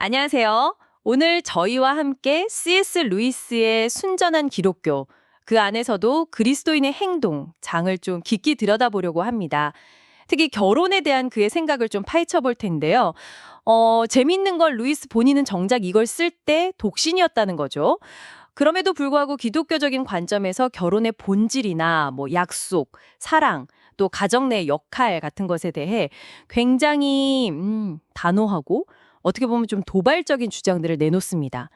안녕하세요. 오늘 저희와 함께 C.S. 루이스의 순전한 기독교, 그 안에서도 그리스도인의 행동, 장을 좀 깊이 들여다보려고 합니다. 특히 결혼에 대한 그의 생각을 좀 파헤쳐 볼 텐데요. 재밌는 건 루이스 본인은 정작 이걸 쓸 때 독신이었다는 거죠. 그럼에도 불구하고 기독교적인 관점에서 결혼의 본질이나 뭐 약속, 사랑, 또 가정 내 역할 같은 것에 대해 굉장히 단호하고 어떻게 보면 좀 도발적인 주장들을 내놓습니다.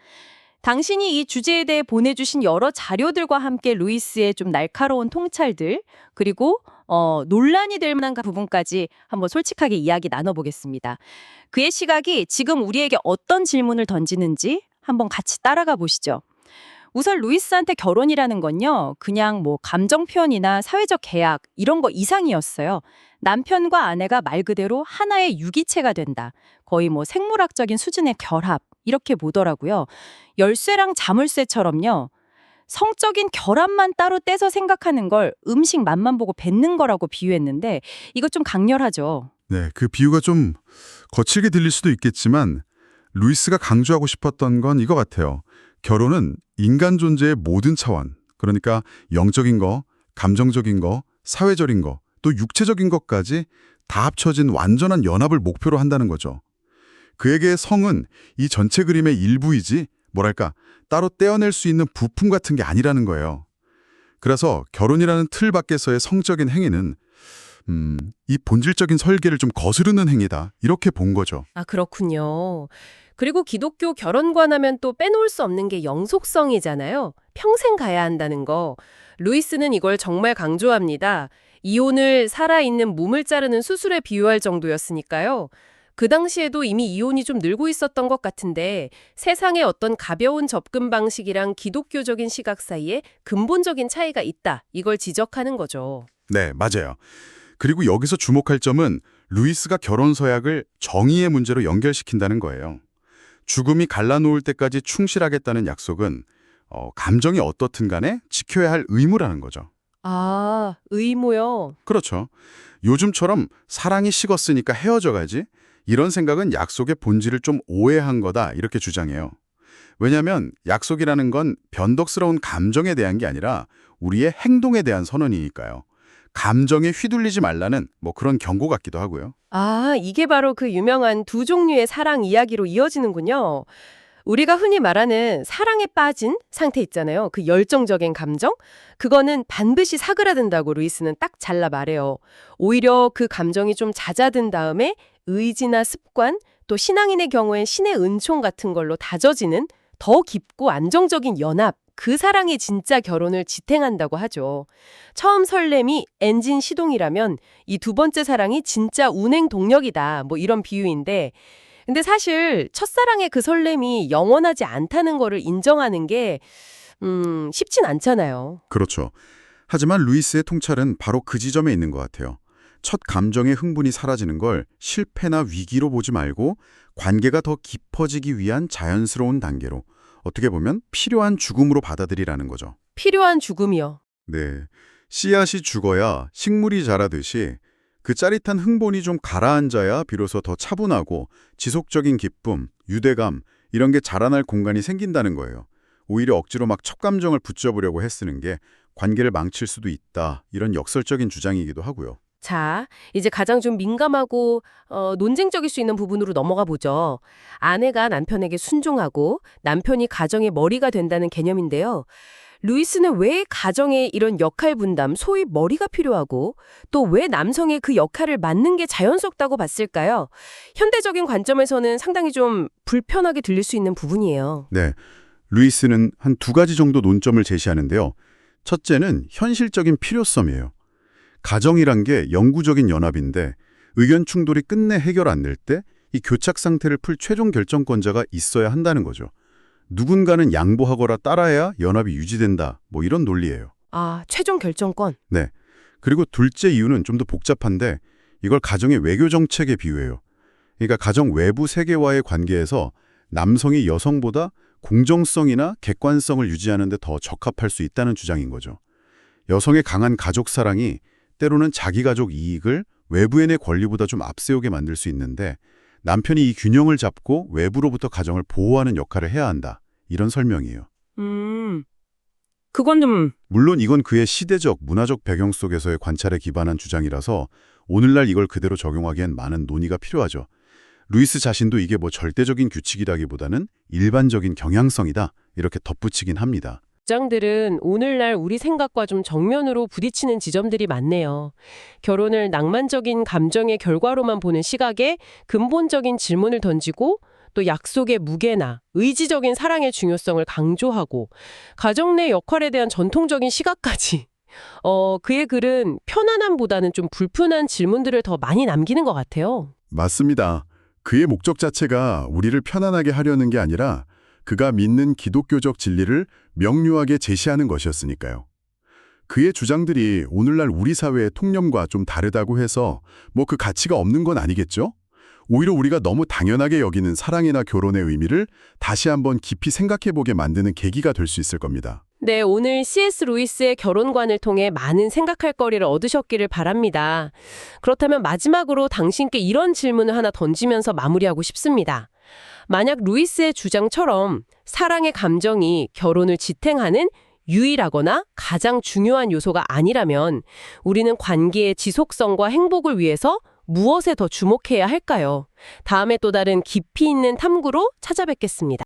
당신이 이 주제에 대해 보내주신 여러 자료들과 함께 루이스의 좀 날카로운 통찰들, 그리고 논란이 될 만한 부분까지 한번 솔직하게 이야기 나눠보겠습니다. 그의 시각이 지금 우리에게 어떤 질문을 던지는지 한번 같이 따라가 보시죠. 우선 루이스한테 결혼이라는 건요, 그냥 뭐 감정 표현이나 사회적 계약 이런 거 이상이었어요. 남편과 아내가 말 그대로 하나의 유기체가 된다. 거의 뭐 생물학적인 수준의 결합 이렇게 보더라고요. 열쇠랑 자물쇠처럼요. 성적인 결합만 따로 떼서 생각하는 걸 음식 맛만 보고 뱉는 거라고 비유했는데 이거 좀 강렬하죠. 네, 그 비유가 좀 거칠게 들릴 수도 있겠지만 루이스가 강조하고 싶었던 건 이거 같아요. 결혼은 인간 존재의 모든 차원, 그러니까 영적인 거, 감정적인 거, 사회적인 거, 또 육체적인 것까지 다 합쳐진 완전한 연합을 목표로 한다는 거죠. 그에게 성은 이 전체 그림의 일부이지, 뭐랄까, 따로 떼어낼 수 있는 부품 같은 게 아니라는 거예요. 그래서 결혼이라는 틀 밖에서의 성적인 행위는 이 본질적인 설계를 좀 거스르는 행위다. 이렇게 본 거죠. 아, 그렇군요. 그리고 기독교 결혼관 하면 또 빼놓을 수 없는 게 영속성이잖아요. 평생 가야 한다는 거. 루이스는 이걸 정말 강조합니다. 이혼을 살아있는 몸을 자르는 수술에 비유할 정도였으니까요. 그 당시에도 이미 이혼이 좀 늘고 있었던 것 같은데 세상의 어떤 가벼운 접근 방식이랑 기독교적인 시각 사이에 근본적인 차이가 있다. 이걸 지적하는 거죠. 네, 맞아요. 그리고 여기서 주목할 점은 루이스가 결혼 서약을 정의의 문제로 연결시킨다는 거예요. 죽음이 갈라놓을 때까지 충실하겠다는 약속은 감정이 어떻든 간에 지켜야 할 의무라는 거죠. 아, 의무요. 그렇죠. 요즘처럼 사랑이 식었으니까 헤어져 가지 이런 생각은 약속의 본질을 좀 오해한 거다 이렇게 주장해요. 왜냐하면 약속이라는 건 변덕스러운 감정에 대한 게 아니라 우리의 행동에 대한 선언이니까요. 감정에 휘둘리지 말라는 뭐 그런 경고 같기도 하고요. 아, 이게 바로 그 유명한 두 종류의 사랑 이야기로 이어지는군요. 우리가 흔히 말하는 사랑에 빠진 상태 있잖아요. 그 열정적인 감정? 그거는 반드시 사그라든다고 루이스는 딱 잘라 말해요. 오히려 그 감정이 좀 잦아든 다음에 의지나 습관, 또 신앙인의 경우엔 신의 은총 같은 걸로 다져지는 더 깊고 안정적인 연합, 그 사랑이 진짜 결혼을 지탱한다고 하죠. 처음 설렘이 엔진 시동이라면 이 두 번째 사랑이 진짜 운행 동력이다. 뭐 이런 비유인데 근데 사실 첫사랑의 그 설렘이 영원하지 않다는 거를 인정하는 게 쉽진 않잖아요. 그렇죠. 하지만 루이스의 통찰은 바로 그 지점에 있는 것 같아요. 첫 감정의 흥분이 사라지는 걸 실패나 위기로 보지 말고 관계가 더 깊어지기 위한 자연스러운 단계로, 어떻게 보면 필요한 죽음으로 받아들이라는 거죠. 필요한 죽음이요. 네, 씨앗이 죽어야 식물이 자라듯이 그 짜릿한 흥분이 좀 가라앉아야 비로소 더 차분하고 지속적인 기쁨, 유대감 이런 게 자라날 공간이 생긴다는 거예요. 오히려 억지로 막 첫 감정을 붙잡으려고 애쓰는 게 관계를 망칠 수도 있다. 이런 역설적인 주장이기도 하고요. 자, 이제 가장 좀 민감하고 논쟁적일 수 있는 부분으로 넘어가 보죠. 아내가 남편에게 순종하고 남편이 가정의 머리가 된다는 개념인데요. 루이스는 왜 가정에 이런 역할 분담, 소위 머리가 필요하고 또 왜 남성의 그 역할을 맡는 게 자연스럽다고 봤을까요? 현대적인 관점에서는 상당히 좀 불편하게 들릴 수 있는 부분이에요. 네, 루이스는 한 두 가지 정도 논점을 제시하는데요. 첫째는 현실적인 필요성이에요. 가정이란 게 영구적인 연합인데 의견 충돌이 끝내 해결 안 될 때 이 교착 상태를 풀 최종 결정권자가 있어야 한다는 거죠. 누군가는 양보하거나 따라야 연합이 유지된다. 뭐 이런 논리예요. 아, 최종 결정권. 네. 그리고 둘째 이유는 좀 더 복잡한데 이걸 가정의 외교 정책에 비유해요. 그러니까 가정 외부 세계와의 관계에서 남성이 여성보다 공정성이나 객관성을 유지하는 데 더 적합할 수 있다는 주장인 거죠. 여성의 강한 가족 사랑이 때로는 자기 가족 이익을 외부인의 권리보다 좀 앞세우게 만들 수 있는데 남편이 이 균형을 잡고 외부로부터 가정을 보호하는 역할을 해야 한다. 이런 설명이에요. 그건 좀 물론 이건 그의 시대적, 문화적 배경 속에서의 관찰에 기반한 주장이라서 오늘날 이걸 그대로 적용하기엔 많은 논의가 필요하죠. 루이스 자신도 이게 뭐 절대적인 규칙이라기보다는 일반적인 경향성이다. 이렇게 덧붙이긴 합니다. 주장들은 오늘날 우리 생각과 좀 정면으로 부딪히는 지점들이 많네요. 결혼을 낭만적인 감정의 결과로만 보는 시각에 근본적인 질문을 던지고 또 약속의 무게나 의지적인 사랑의 중요성을 강조하고 가정 내 역할에 대한 전통적인 시각까지. 그의 글은 편안함보다는 좀 불편한 질문들을 더 많이 남기는 것 같아요. 맞습니다. 그의 목적 자체가 우리를 편안하게 하려는 게 아니라 그가 믿는 기독교적 진리를 명료하게 제시하는 것이었으니까요. 그의 주장들이 오늘날 우리 사회의 통념과 좀 다르다고 해서 뭐 그 가치가 없는 건 아니겠죠? 오히려 우리가 너무 당연하게 여기는 사랑이나 결혼의 의미를 다시 한번 깊이 생각해보게 만드는 계기가 될 수 있을 겁니다. 네, 오늘 C.S. 루이스의 결혼관을 통해 많은 생각할 거리를 얻으셨기를 바랍니다. 그렇다면 마지막으로 당신께 이런 질문을 하나 던지면서 마무리하고 싶습니다. 만약 루이스의 주장처럼 사랑의 감정이 결혼을 지탱하는 유일하거나 가장 중요한 요소가 아니라면 우리는 관계의 지속성과 행복을 위해서 무엇에 더 주목해야 할까요? 다음에 또 다른 깊이 있는 탐구로 찾아뵙겠습니다.